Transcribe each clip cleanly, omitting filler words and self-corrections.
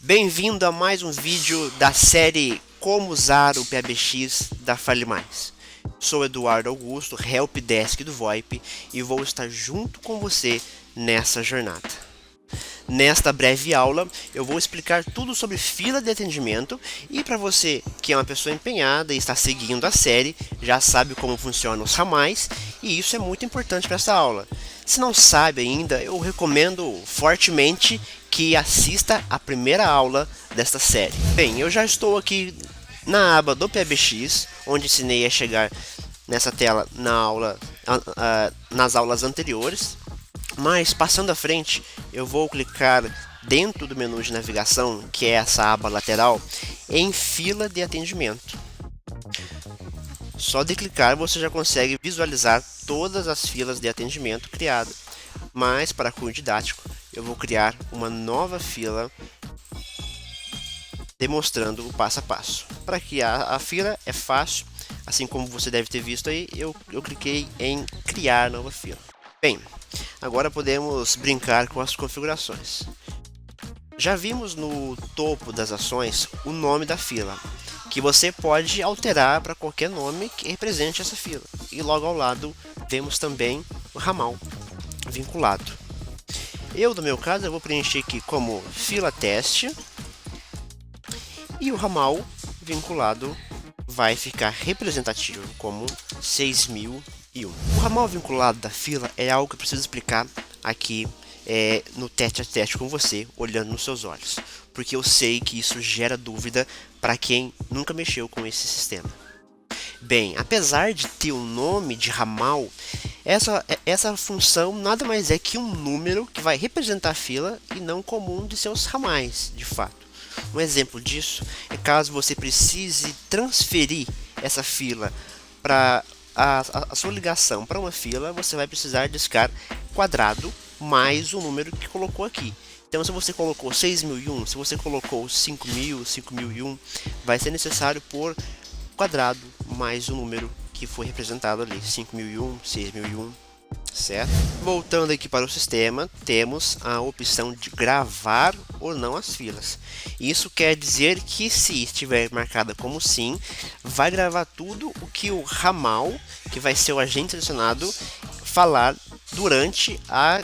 Bem-vindo a mais um vídeo da série Como usar o PBX da Fale Mais. Sou Eduardo Augusto, Helpdesk do VoIP, e vou estar junto com você nessa jornada. Nesta breve aula, eu vou explicar tudo sobre fila de atendimento e para você que é uma pessoa empenhada e está seguindo a série, já sabe como funcionam os ramais e isso é muito importante para essa aula. Se não sabe ainda, eu recomendo fortemente que assista a primeira aula desta série. Bem, eu já estou aqui na aba do PBX, onde ensinei a chegar nessa tela nas aulas anteriores. Mas passando à frente, eu vou clicar dentro do menu de navegação, que é essa aba lateral, em fila de atendimento. Só de clicar você já consegue visualizar todas as filas de atendimento criadas. Mas para cunho didático, eu vou criar uma nova fila demonstrando o passo a passo. Para criar a fila é fácil, assim como você deve ter visto aí, eu cliquei em criar nova fila. Bem, agora podemos brincar com as configurações. Já vimos no topo das ações o nome da fila, que você pode alterar para qualquer nome que represente essa fila. E logo ao lado vemos também o ramal vinculado. No meu caso, eu vou preencher aqui como fila teste e o ramal vinculado vai ficar representativo como 6001. O ramal vinculado da fila é algo que eu preciso explicar aqui no teste a teste com você, olhando nos seus olhos, porque eu sei que isso gera dúvida para quem nunca mexeu com esse sistema. Bem, apesar de ter o nome de ramal, essa função nada mais é que um número que vai representar a fila e não comum de seus ramais, de fato. Um exemplo disso é caso você precise transferir essa fila para a sua ligação para uma fila, você vai precisar discar quadrado mais o número que colocou aqui. Então, se você colocou 6001, se você colocou 5000, 5001, vai ser necessário pôr quadrado mais o número que foi representado ali, 5001, 6001, certo? Voltando aqui para o sistema, temos a opção de gravar ou não as filas. Isso quer dizer que se estiver marcada como sim, vai gravar tudo o que o ramal, que vai ser o agente selecionado, falar durante a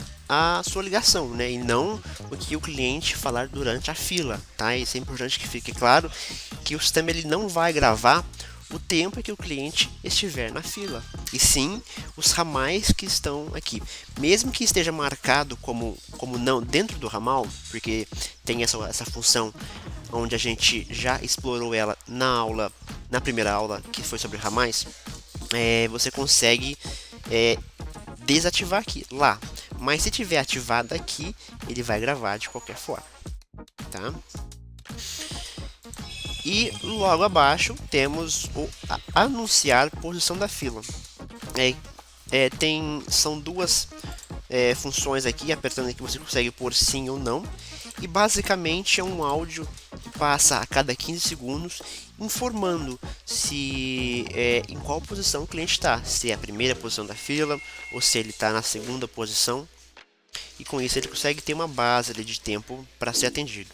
sua ligação, né? E não o que o cliente falar durante a fila, tá? Isso é importante que fique claro que o sistema ele não vai gravar o tempo em que o cliente estiver na fila, e sim os ramais que estão aqui. Mesmo que esteja marcado como não dentro do ramal, porque tem essa função onde a gente já explorou ela na primeira aula, que foi sobre ramais, você consegue desativar aqui, lá. Mas se tiver ativado aqui, ele vai gravar de qualquer forma, tá? E logo abaixo temos o anunciar posição da fila. São duas funções aqui, apertando aqui você consegue pôr sim ou não. E basicamente é um áudio que passa a cada 15 segundos informando se em qual posição o cliente está, se é a primeira posição da fila ou se ele está na segunda posição. E com isso ele consegue ter uma base ali de tempo para ser atendido.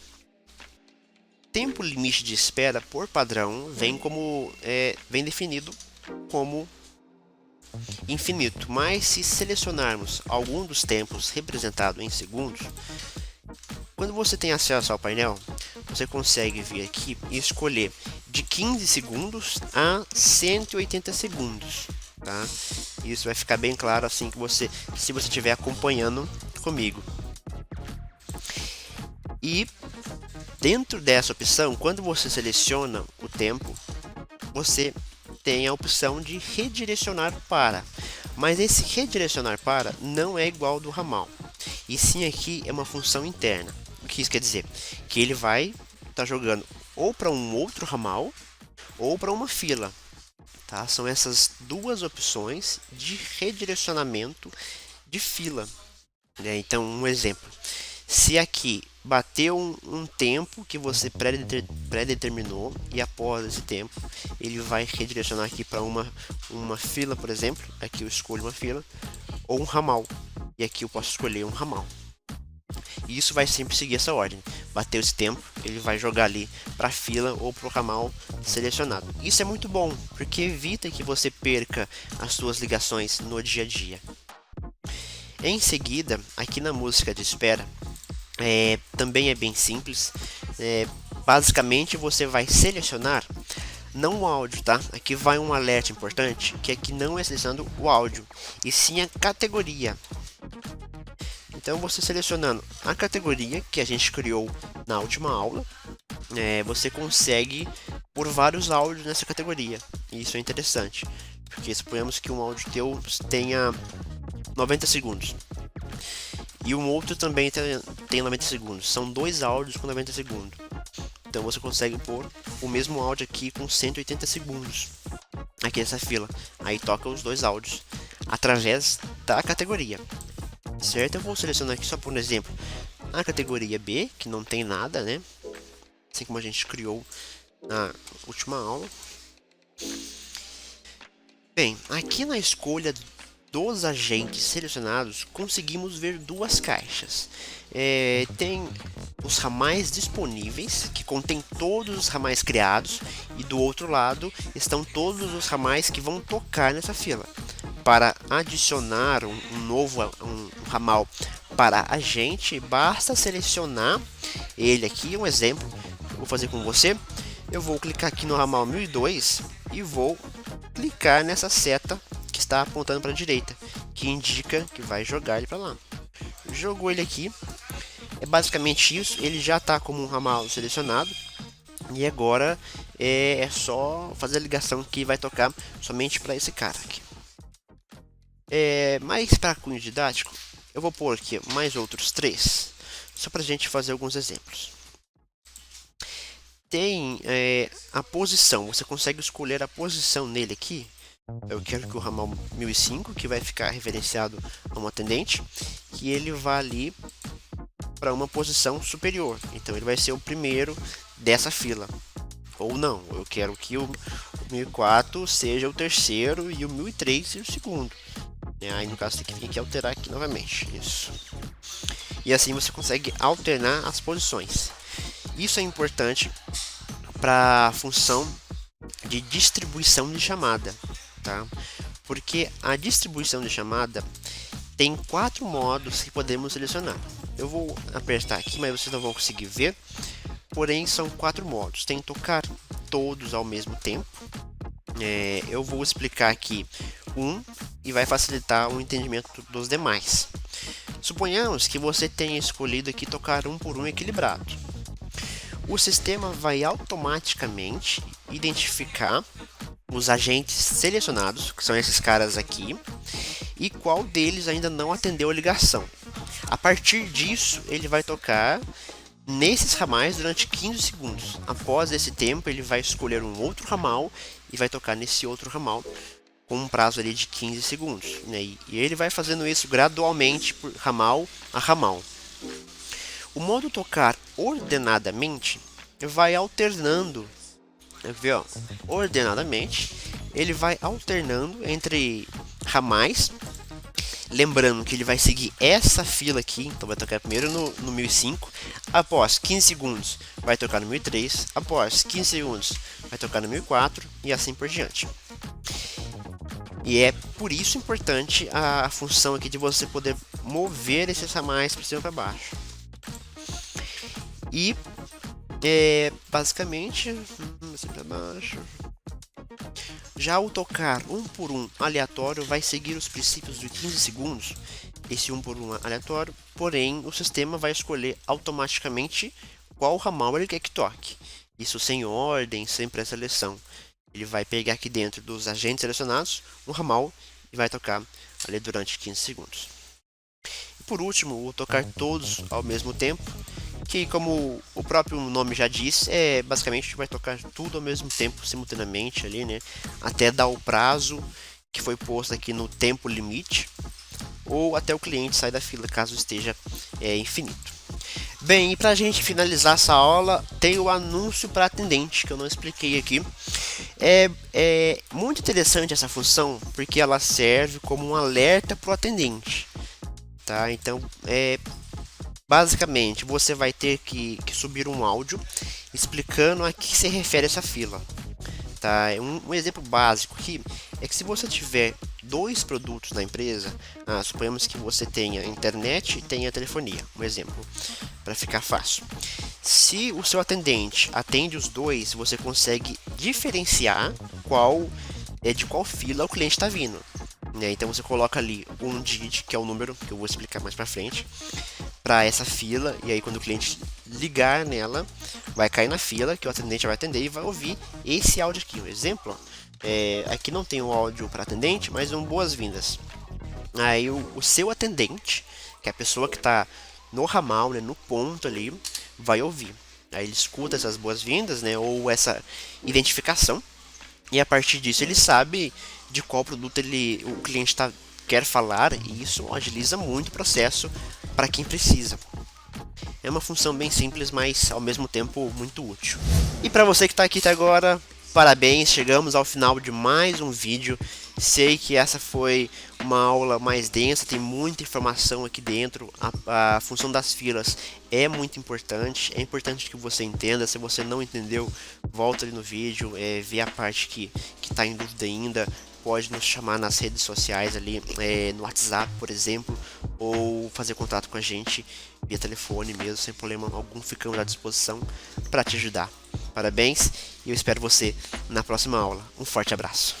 Tempo limite de espera por padrão vem definido como infinito, mas se selecionarmos algum dos tempos representado em segundos, quando você tem acesso ao painel, você consegue vir aqui e escolher de 15 segundos a 180 segundos, tá? Isso vai ficar bem claro assim se você estiver acompanhando comigo. E dentro dessa opção, quando você seleciona o tempo, você tem a opção de redirecionar para. Mas esse redirecionar para não é igual ao do ramal. E sim aqui é uma função interna. O que isso quer dizer? Que ele vai estar jogando ou para um outro ramal ou para uma fila. Tá? São essas duas opções de redirecionamento de fila. Então, um exemplo. Se aqui bateu um tempo que você pré-determinou e após esse tempo ele vai redirecionar aqui para uma fila, por exemplo, aqui eu escolho uma fila, ou um ramal, e aqui eu posso escolher um ramal. E isso vai sempre seguir essa ordem. Bateu esse tempo, ele vai jogar ali para a fila ou para o ramal selecionado. Isso é muito bom, porque evita que você perca as suas ligações no dia a dia. Em seguida, aqui na música de espera, também é bem simples. Basicamente, você vai selecionar não o áudio, tá? Aqui vai um alerta importante, que aqui não é selecionando o áudio, e sim a categoria. Então, você selecionando a categoria que a gente criou na última aula, você consegue pôr vários áudios nessa categoria. E isso é interessante, porque suponhamos que um áudio teu tenha 90 segundos e um outro também tem 90 segundos. São dois áudios com 90 segundos. Então você consegue pôr o mesmo áudio aqui com 180 segundos aqui nessa fila. Aí toca os dois áudios através da categoria. Certo? Eu vou selecionar aqui só por um exemplo a categoria B, que não tem nada, né? Assim como a gente criou na última aula. Bem, aqui na escolha dos agentes selecionados, conseguimos ver duas caixas. Tem os ramais disponíveis, que contém todos os ramais criados, e do outro lado estão todos os ramais que vão tocar nessa fila. Para adicionar um novo ramal para a gente, basta selecionar ele aqui, um exemplo, vou fazer com você. Eu vou clicar aqui no ramal 1002 e vou clicar nessa seta que está apontando para a direita, que indica que vai jogar ele para lá. Jogou ele aqui, é basicamente isso. Ele já está como um ramal selecionado e agora é só fazer a ligação que vai tocar somente para esse cara aqui. Mais para cunho didático, eu vou pôr aqui mais outros três, só para a gente fazer alguns exemplos. Tem a posição, você consegue escolher a posição nele aqui. Eu quero que o ramal 1005, que vai ficar referenciado a um atendente, que ele vá ali para uma posição superior. Então ele vai ser o primeiro dessa fila. Ou não, eu quero que o 1004 seja o terceiro e o 1003 seja o segundo. Aí no caso tem que alterar aqui novamente. Isso. E assim você consegue alternar as posições. Isso é importante para a função de distribuição de chamada, tá? Porque a distribuição de chamada tem 4 modos que podemos selecionar. Eu vou apertar aqui, mas vocês não vão conseguir ver. Porém, são 4 modos. Tem tocar todos ao mesmo tempo. Eu vou explicar aqui e vai facilitar o entendimento dos demais. Suponhamos que você tenha escolhido aqui tocar um por um equilibrado. O sistema vai automaticamente identificar os agentes selecionados, que são esses caras aqui, e qual deles ainda não atendeu a ligação. A partir disso, ele vai tocar nesses ramais durante 15 segundos. Após esse tempo, ele vai escolher um outro ramal e vai tocar nesse outro ramal com um prazo ali de 15 segundos. Né? E ele vai fazendo isso gradualmente por ramal a ramal. O modo tocar ordenadamente vai alternando, ordenadamente, ele vai alternando entre ramais. Lembrando que ele vai seguir essa fila aqui, então vai tocar primeiro no 1005, após 15 segundos vai tocar no 1003, após 15 segundos vai tocar no 1004 e assim por diante. E é por isso importante a função aqui de você poder mover esses ramais para cima e para baixo. E basicamente, assim para baixo. Já o tocar um por um aleatório vai seguir os princípios de 15 segundos, esse um por um aleatório, porém o sistema vai escolher automaticamente qual ramal ele quer que toque. Isso sem ordem, sem pré-seleção. Ele vai pegar aqui dentro dos agentes selecionados um ramal e vai tocar ali durante 15 segundos. E por último, o tocar todos ao mesmo tempo, que como o próprio nome já diz, basicamente vai tocar tudo ao mesmo tempo, simultaneamente ali, né? Até dar o prazo que foi posto aqui no tempo limite, ou até o cliente sair da fila, caso esteja infinito. Bem, e para a gente finalizar essa aula, tem o anúncio para atendente, que eu não expliquei aqui. É muito interessante essa função, porque ela serve como um alerta para o atendente. Tá? Então, Basicamente, você vai ter que subir um áudio explicando a que se refere essa fila. Tá? Um exemplo básico aqui é que se você tiver dois produtos na empresa, suponhamos que você tenha internet e tenha telefonia, um exemplo, para ficar fácil. Se o seu atendente atende os dois, você consegue diferenciar de qual fila o cliente está vindo. Né? Então você coloca ali um digit, que é o número que eu vou explicar mais para frente, para essa fila, e aí quando o cliente ligar nela, vai cair na fila que o atendente vai atender e vai ouvir esse áudio aqui. Um exemplo, aqui não tem um áudio para atendente, mas um boas-vindas. Aí o seu atendente, que é a pessoa que está no ramal, né, no ponto ali, vai ouvir. Aí ele escuta essas boas-vindas, né, ou essa identificação, e a partir disso ele sabe de qual produto o cliente quer falar, e isso agiliza muito o processo para quem precisa. É uma função bem simples, mas ao mesmo tempo muito útil. E para você que está aqui até agora, parabéns, chegamos ao final de mais um vídeo. Sei que essa foi uma aula mais densa, tem muita informação aqui dentro. A função das filas é muito importante, é importante que você entenda. Se você não entendeu, volta ali no vídeo, vê a parte que está em dúvida ainda. Pode nos chamar nas redes sociais ali, no WhatsApp, por exemplo, ou fazer contato com a gente via telefone mesmo, sem problema algum, ficamos à disposição para te ajudar. Parabéns e eu espero você na próxima aula. Um forte abraço.